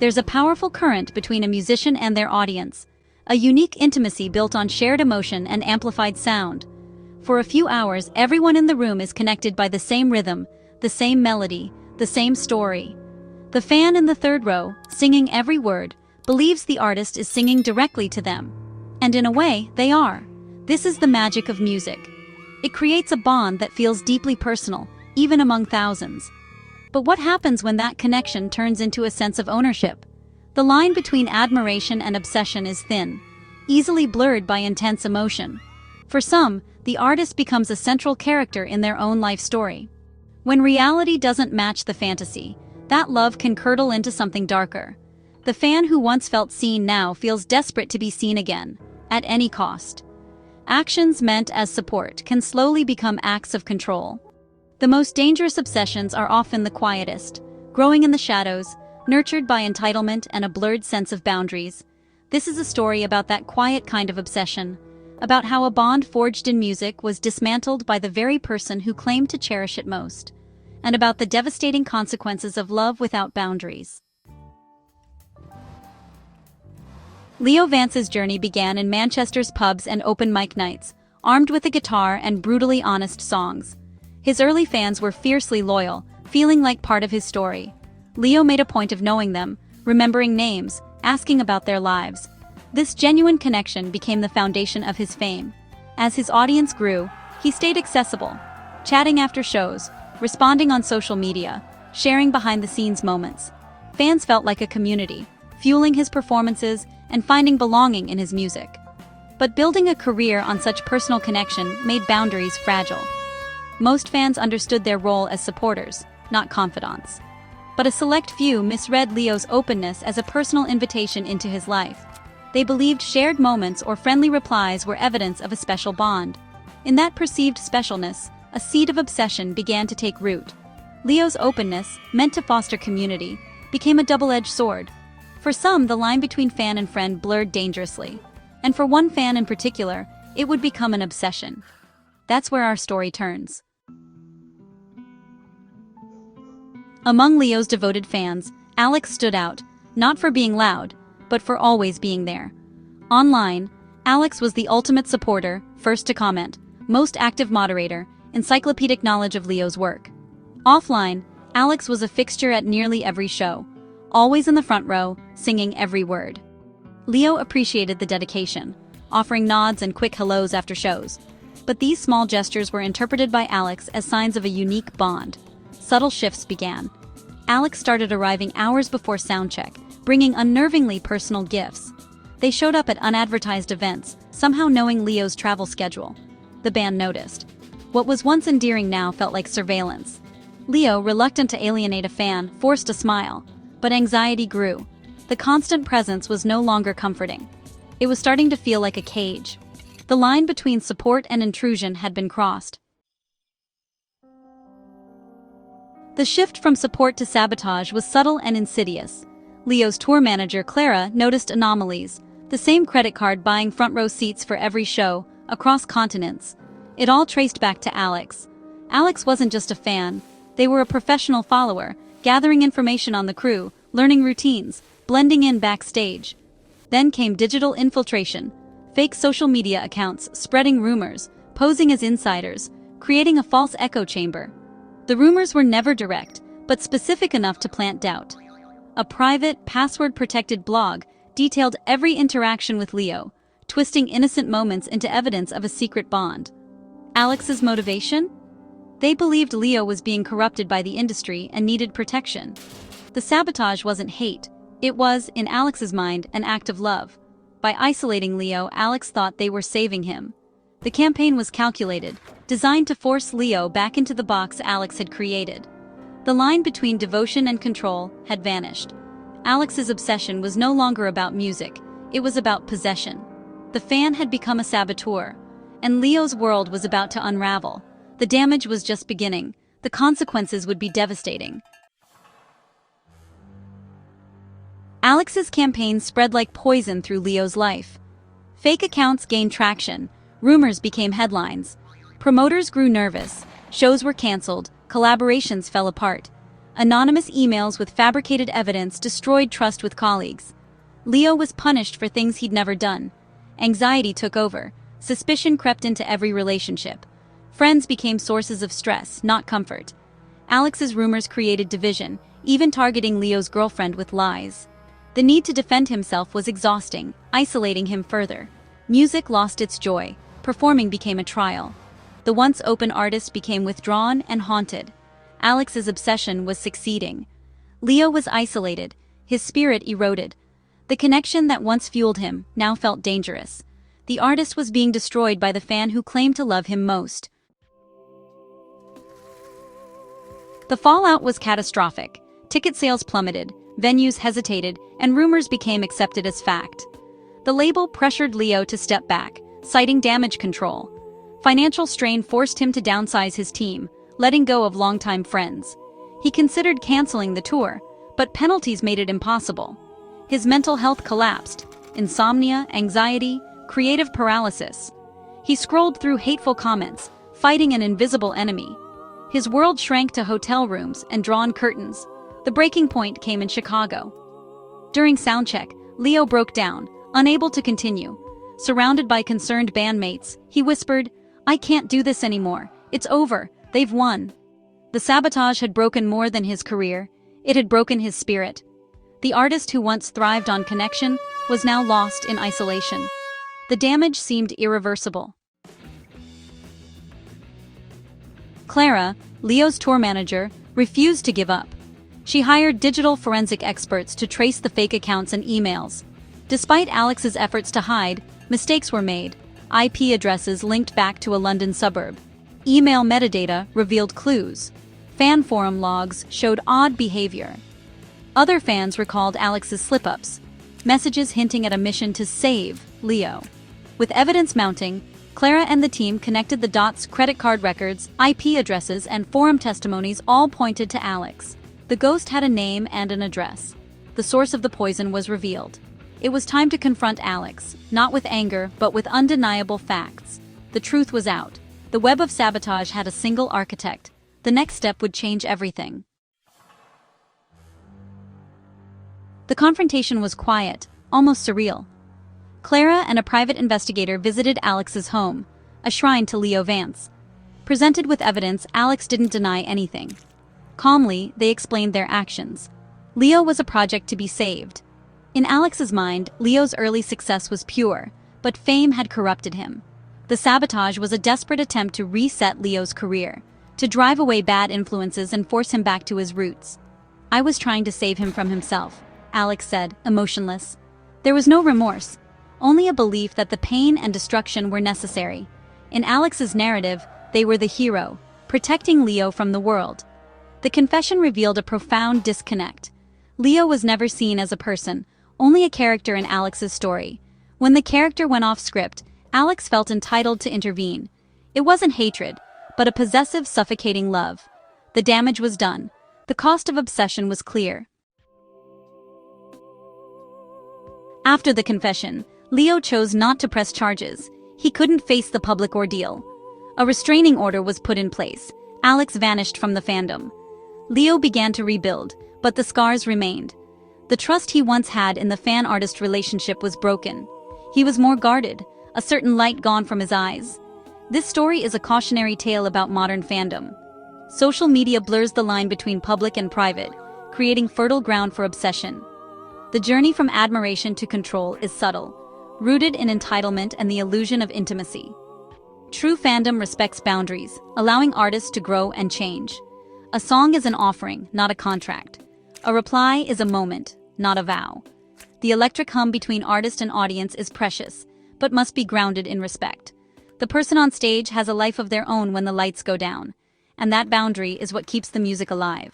There's a powerful current between a musician and their audience, a unique intimacy built on shared emotion and amplified sound. For a few hours, everyone in the room is connected by the same rhythm, the same melody, the same story. The fan in the third row, singing every word, believes the artist is singing directly to them. And in a way, they are. This is the magic of music. It creates a bond that feels deeply personal, even among thousands. But what happens when that connection turns into a sense of ownership? The line between admiration and obsession is thin, easily blurred by intense emotion. For some, the artist becomes a central character in their own life story. When reality doesn't match the fantasy, that love can curdle into something darker. The fan who once felt seen now feels desperate to be seen again, at any cost. Actions meant as support can slowly become acts of control. The most dangerous obsessions are often the quietest, growing in the shadows, nurtured by entitlement and a blurred sense of boundaries. This is a story about that quiet kind of obsession, about how a bond forged in music was dismantled by the very person who claimed to cherish it most, and about the devastating consequences of love without boundaries. Leo Vance's journey began in Manchester's pubs and open mic nights, armed with a guitar and brutally honest songs. His early fans were fiercely loyal, feeling like part of his story. Leo made a point of knowing them, remembering names, asking about their lives. This genuine connection became the foundation of his fame. As his audience grew, he stayed accessible, chatting after shows, responding on social media, sharing behind-the-scenes moments. Fans felt like a community, fueling his performances and finding belonging in his music. But building a career on such personal connection made boundaries fragile. Most fans understood their role as supporters, not confidants. But a select few misread Leo's openness as a personal invitation into his life. They believed shared moments or friendly replies were evidence of a special bond. In that perceived specialness, a seed of obsession began to take root. Leo's openness, meant to foster community, became a double-edged sword. For some, the line between fan and friend blurred dangerously. And for one fan in particular, it would become an obsession. That's where our story turns. Among Leo's devoted fans, Alex stood out, not for being loud, but for always being there. Online, Alex was the ultimate supporter, first to comment, most active moderator, encyclopedic knowledge of Leo's work. Offline, Alex was a fixture at nearly every show, always in the front row, singing every word. Leo appreciated the dedication, offering nods and quick hellos after shows. But these small gestures were interpreted by Alex as signs of a unique bond. Subtle shifts began. Alex started arriving hours before soundcheck, bringing unnervingly personal gifts. They showed up at unadvertised events, somehow knowing Leo's travel schedule. The band noticed. What was once endearing now felt like surveillance. Leo, reluctant to alienate a fan, forced a smile. But anxiety grew. The constant presence was no longer comforting. It was starting to feel like a cage. The line between support and intrusion had been crossed. The shift from support to sabotage was subtle and insidious. Leo's tour manager, Clara, noticed anomalies. The same credit card buying front-row seats for every show, across continents. It all traced back to Alex. Alex wasn't just a fan. They were a professional follower, gathering information on the crew, learning routines, blending in backstage. Then came digital infiltration. Fake social media accounts spreading rumors, posing as insiders, creating a false echo chamber. The rumors were never direct, but specific enough to plant doubt. A private, password-protected blog detailed every interaction with Leo, twisting innocent moments into evidence of a secret bond. Alex's motivation? They believed Leo was being corrupted by the industry and needed protection. The sabotage wasn't hate. It was, in Alex's mind, an act of love. By isolating Leo, Alex thought they were saving him. The campaign was calculated, designed to force Leo back into the box Alex had created. The line between devotion and control had vanished. Alex's obsession was no longer about music, it was about possession. The fan had become a saboteur, and Leo's world was about to unravel. The damage was just beginning. The consequences would be devastating. Alex's campaign spread like poison through Leo's life. Fake accounts gained traction, rumors became headlines. Promoters grew nervous, shows were canceled, collaborations fell apart. Anonymous emails with fabricated evidence destroyed trust with colleagues. Leo was punished for things he'd never done. Anxiety took over. Suspicion crept into every relationship. Friends became sources of stress, not comfort. Alex's rumors created division, even targeting Leo's girlfriend with lies. The need to defend himself was exhausting, isolating him further. Music lost its joy. Performing became a trial. The once open artist became withdrawn and haunted. Alex's obsession was succeeding. Leo was isolated, his spirit eroded. The connection that once fueled him now felt dangerous. The artist was being destroyed by the fan who claimed to love him most. The fallout was catastrophic. Ticket sales plummeted, venues hesitated, and rumors became accepted as fact. The label pressured Leo to step back, citing damage control. Financial strain forced him to downsize his team, letting go of longtime friends. He considered canceling the tour, but penalties made it impossible. His mental health collapsed. Insomnia, anxiety, creative paralysis. He scrolled through hateful comments, fighting an invisible enemy. His world shrank to hotel rooms and drawn curtains. The breaking point came in Chicago. During soundcheck, Leo broke down, unable to continue. Surrounded by concerned bandmates, he whispered, "I can't do this anymore. It's over. They've won." The sabotage had broken more than his career. It had broken his spirit. The artist who once thrived on connection was now lost in isolation. The damage seemed irreversible. Clara, Leo's tour manager, refused to give up. She hired digital forensic experts to trace the fake accounts and emails. Despite Alex's efforts to hide, mistakes were made. IP addresses linked back to a London suburb. Email metadata revealed clues. Fan forum logs showed odd behavior. Other fans recalled Alex's slip-ups, messages hinting at a mission to save Leo. With evidence mounting, Clara and the team connected the dots. Credit card records, IP addresses, and forum testimonies all pointed to Alex. The ghost had a name and an address. The source of the poison was revealed. It was time to confront Alex, not with anger, but with undeniable facts. The truth was out. The web of sabotage had a single architect. The next step would change everything. The confrontation was quiet, almost surreal. Clara and a private investigator visited Alex's home, a shrine to Leo Vance. Presented with evidence, Alex didn't deny anything. Calmly, they explained their actions. Leo was a project to be saved. In Alex's mind, Leo's early success was pure, but fame had corrupted him. The sabotage was a desperate attempt to reset Leo's career, to drive away bad influences and force him back to his roots. "I was trying to save him from himself," Alex said, emotionless. There was no remorse, only a belief that the pain and destruction were necessary. In Alex's narrative, they were the hero, protecting Leo from the world. The confession revealed a profound disconnect. Leo was never seen as a person, only a character in Alex's story. When the character went off script, Alex felt entitled to intervene. It wasn't hatred, but a possessive, suffocating love. The damage was done. The cost of obsession was clear. After the confession, Leo chose not to press charges. He couldn't face the public ordeal. A restraining order was put in place. Alex vanished from the fandom. Leo began to rebuild, but the scars remained. The trust he once had in the fan-artist relationship was broken. He was more guarded, a certain light gone from his eyes. This story is a cautionary tale about modern fandom. Social media blurs the line between public and private, creating fertile ground for obsession. The journey from admiration to control is subtle, rooted in entitlement and the illusion of intimacy. True fandom respects boundaries, allowing artists to grow and change. A song is an offering, not a contract. A reply is a moment, not a vow. The electric hum between artist and audience is precious, but must be grounded in respect. The person on stage has a life of their own when the lights go down, and that boundary is what keeps the music alive.